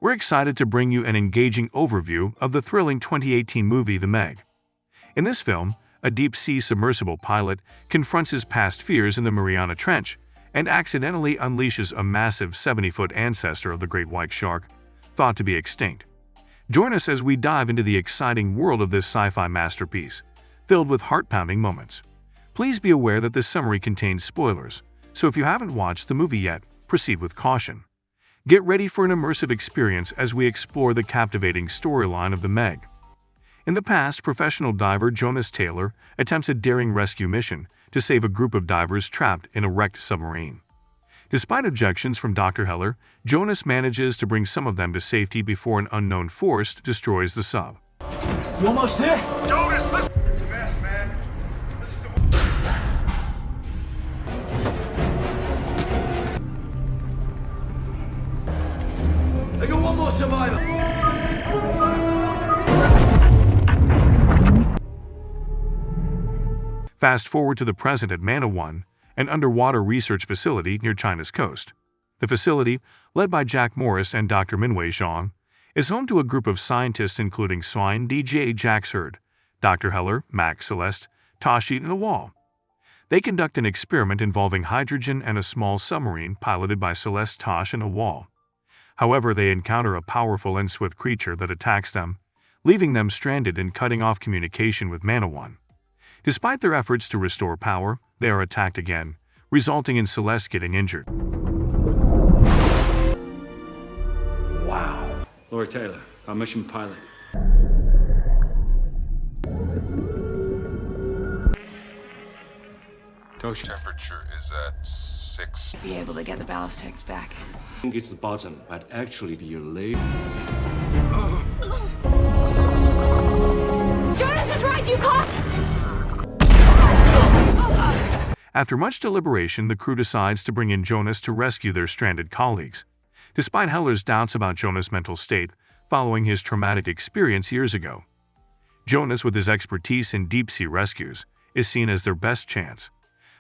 we're excited to bring you an engaging overview of the thrilling 2018 movie The Meg. In this film, a deep-sea submersible pilot confronts his past fears in the Mariana Trench and accidentally unleashes a massive 70-foot ancestor of the great white shark, thought to be extinct. Join us as we dive into the exciting world of this sci-fi masterpiece, filled with heart-pounding moments. Please be aware that this summary contains spoilers, so if you haven't watched the movie yet, proceed with caution. Get ready for an immersive experience as we explore the captivating storyline of The Meg. In the past, professional diver Jonas Taylor attempts a daring rescue mission to save a group of divers trapped in a wrecked submarine. Despite objections from Dr. Heller, Jonas manages to bring some of them to safety before an unknown force destroys the sub. You almost there? Jonas! It's a mess, man. This is the... I got one more survivor. Fast forward to the present at Mana 1, an underwater research facility near China's coast. The facility, led by Jack Morris and Dr. Minwei Zhang, is home to a group of scientists including Swine, DJ Jax Hurd, Dr. Heller, Mac, Celeste, Tashi, and Awal. They conduct an experiment involving hydrogen and a small submarine piloted by Celeste, Tosh, and Awal. However, they encounter a powerful and swift creature that attacks them, leaving them stranded and cutting off communication with Mana 1. Despite their efforts to restore power, they are attacked again, resulting in Celeste getting injured. Wow. Laura Taylor, our mission pilot. Toshi. Temperature is at 6. Be able to get the ballast tanks back. I think it's the bottom, but actually your leg. Jonas was right, you caught! After much deliberation, the crew decides to bring in Jonas to rescue their stranded colleagues. Despite Heller's doubts about Jonas' mental state following his traumatic experience years ago, Jonas, with his expertise in deep-sea rescues, is seen as their best chance.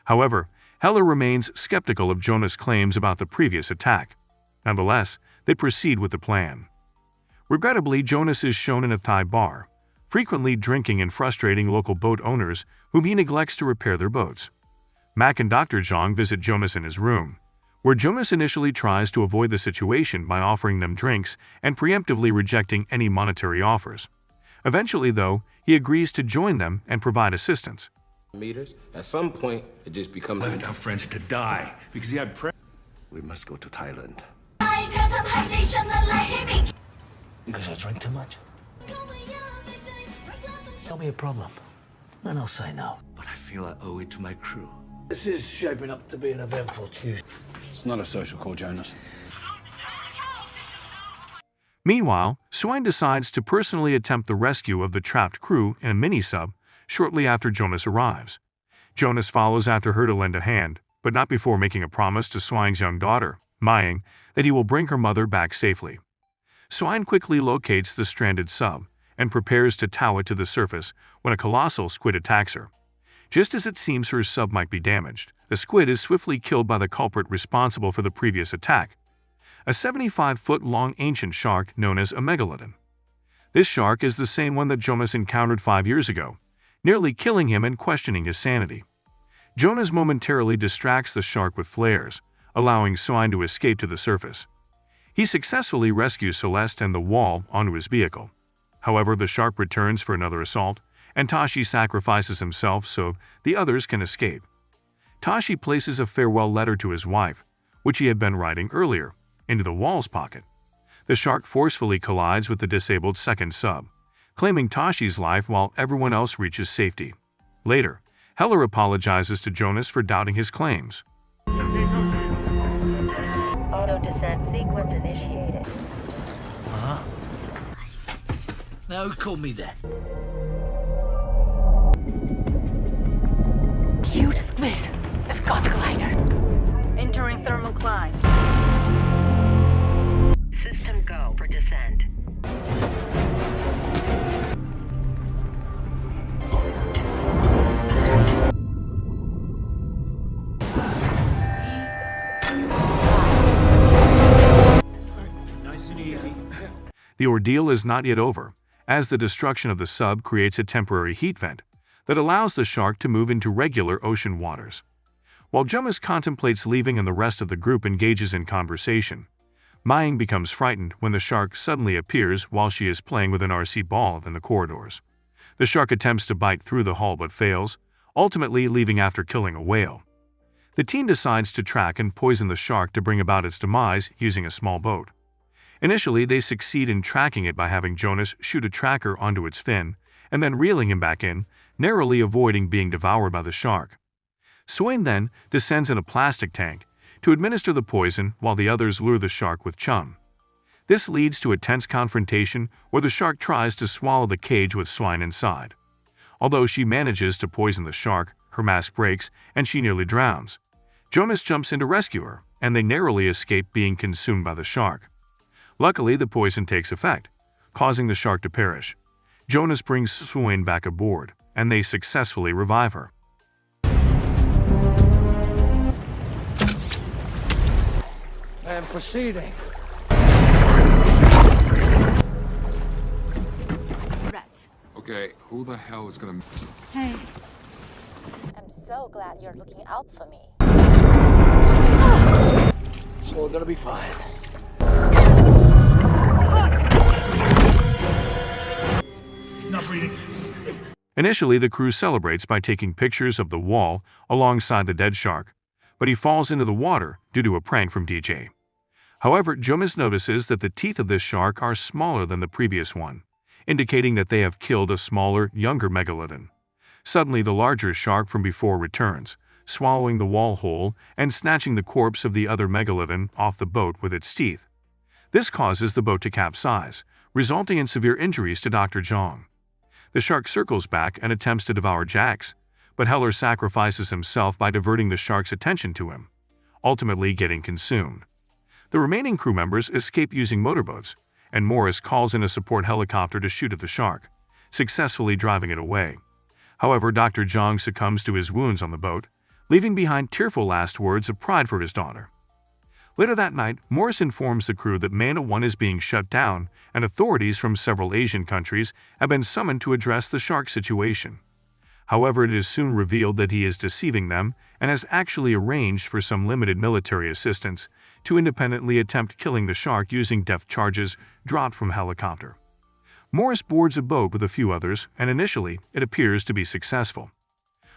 However, Heller remains skeptical of Jonas' claims about the previous attack. Nonetheless, they proceed with the plan. Regrettably, Jonas is shown in a Thai bar, frequently drinking and frustrating local boat owners whom he neglects to repair their boats. Mac and Dr. Zhang visit Jonas in his room, where Jonas initially tries to avoid the situation by offering them drinks and preemptively rejecting any monetary offers. Eventually, though, he agrees to join them and provide assistance. Meters. At some point, it just becomes... Left our friends to die because he had We must go to Thailand. Because I drink too much? Tell me a problem, and I'll say no. But I feel I owe it to my crew. This is shaping up to be an eventful Tuesday. It's not a social call, Jonas. Meanwhile, Swine decides to personally attempt the rescue of the trapped crew in a mini-sub shortly after Jonas arrives. Jonas follows after her to lend a hand, but not before making a promise to Swine's young daughter, Maying, that he will bring her mother back safely. Swine quickly locates the stranded sub and prepares to tow it to the surface when a colossal squid attacks her. Just as it seems her sub might be damaged, the squid is swiftly killed by the culprit responsible for the previous attack, a 75-foot-long ancient shark known as a megalodon. This shark is the same one that Jonas encountered 5 years ago, nearly killing him and questioning his sanity. Jonas momentarily distracts the shark with flares, allowing Swine to escape to the surface. He successfully rescues Celeste and the wall onto his vehicle. However, the shark returns for another assault, and Tashi sacrifices himself so the others can escape. Tashi places a farewell letter to his wife, which he had been writing earlier, into the wall's pocket. The shark forcefully collides with the disabled second sub, claiming Tashi's life while everyone else reaches safety. Later, Heller apologizes to Jonas for doubting his claims. Auto descent sequence initiated. Now who called me that? Huge squid. It's got the glider. Entering thermal climb. System go for descent. Nice and easy. The ordeal is not yet over, as the destruction of the sub creates a temporary heat vent that allows the shark to move into regular ocean waters. While Jonas contemplates leaving and the rest of the group engages in conversation, Mying becomes frightened when the shark suddenly appears while she is playing with an RC ball in the corridors. The shark attempts to bite through the hull but fails, ultimately leaving after killing a whale. The team decides to track and poison the shark to bring about its demise using a small boat. Initially, they succeed in tracking it by having Jonas shoot a tracker onto its fin and then reeling him back in, narrowly avoiding being devoured by the shark. Swain then descends in a plastic tank to administer the poison while the others lure the shark with chum. This leads to a tense confrontation where the shark tries to swallow the cage with Swain inside. Although she manages to poison the shark, her mask breaks and she nearly drowns. Jonas jumps in to rescue her, and they narrowly escape being consumed by the shark. Luckily, the poison takes effect, causing the shark to perish. Jonas brings Swain back aboard, and they successfully revive her. And proceeding. Rat. Okay, who the hell is gonna... Hey. I'm so glad you're looking out for me. So we're gonna be fine. Not breathing. Initially, the crew celebrates by taking pictures of the wall alongside the dead shark, but he falls into the water due to a prank from DJ. However, Jonas notices that the teeth of this shark are smaller than the previous one, indicating that they have killed a smaller, younger megalodon. Suddenly, the larger shark from before returns, swallowing the wall whole and snatching the corpse of the other megalodon off the boat with its teeth. This causes the boat to capsize, resulting in severe injuries to Dr. Zhang. The shark circles back and attempts to devour Jax, but Heller sacrifices himself by diverting the shark's attention to him, ultimately getting consumed. The remaining crew members escape using motorboats, and Morris calls in a support helicopter to shoot at the shark, successfully driving it away. However, Dr. Zhang succumbs to his wounds on the boat, leaving behind tearful last words of pride for his daughter. Later that night, Morris informs the crew that Mana 1 is being shut down, and authorities from several Asian countries have been summoned to address the shark situation. However, it is soon revealed that he is deceiving them and has actually arranged for some limited military assistance to independently attempt killing the shark using depth charges dropped from a helicopter. Morris boards a boat with a few others, and initially, it appears to be successful.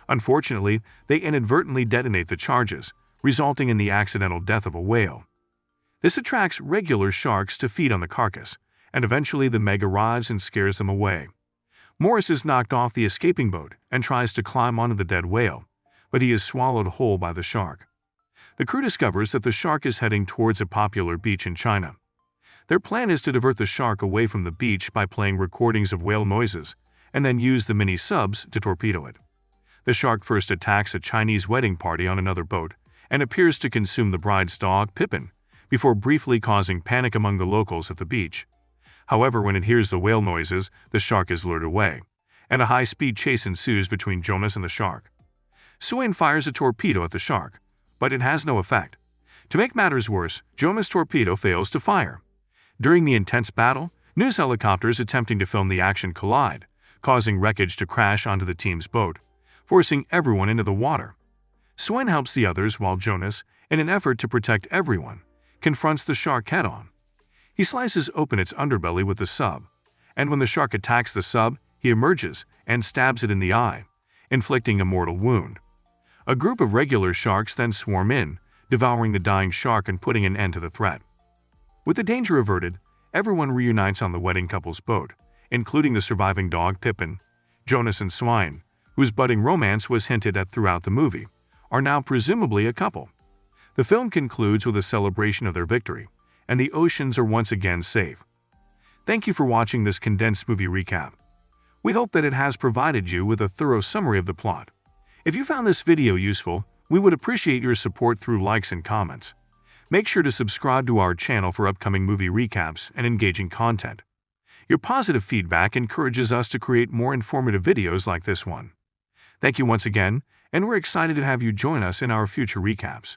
Unfortunately, they inadvertently detonate the charges, resulting in the accidental death of a whale. This attracts regular sharks to feed on the carcass, and eventually the Meg arrives and scares them away. Morris is knocked off the escaping boat and tries to climb onto the dead whale, but he is swallowed whole by the shark. The crew discovers that the shark is heading towards a popular beach in China. Their plan is to divert the shark away from the beach by playing recordings of whale noises, and then use the mini-subs to torpedo it. The shark first attacks a Chinese wedding party on another boat, and appears to consume the bride's dog, Pippin, before briefly causing panic among the locals at the beach. However, when it hears the whale noises, the shark is lured away, and a high-speed chase ensues between Jonas and the shark. Swain fires a torpedo at the shark, but it has no effect. To make matters worse, Jonas' torpedo fails to fire. During the intense battle, news helicopters attempting to film the action collide, causing wreckage to crash onto the team's boat, forcing everyone into the water. Swain helps the others while Jonas, in an effort to protect everyone, confronts the shark head-on. He slices open its underbelly with the sub, and when the shark attacks the sub, he emerges and stabs it in the eye, inflicting a mortal wound. A group of regular sharks then swarm in, devouring the dying shark and putting an end to the threat. With the danger averted, everyone reunites on the wedding couple's boat, including the surviving dog Pippin. Jonas and Swain, whose budding romance was hinted at throughout the movie, are now presumably a couple. The film concludes with a celebration of their victory, and the oceans are once again safe. Thank you for watching this condensed movie recap. We hope that it has provided you with a thorough summary of the plot. If you found this video useful, we would appreciate your support through likes and comments. Make sure to subscribe to our channel for upcoming movie recaps and engaging content. Your positive feedback encourages us to create more informative videos like this one. Thank you once again, and we're excited to have you join us in our future recaps.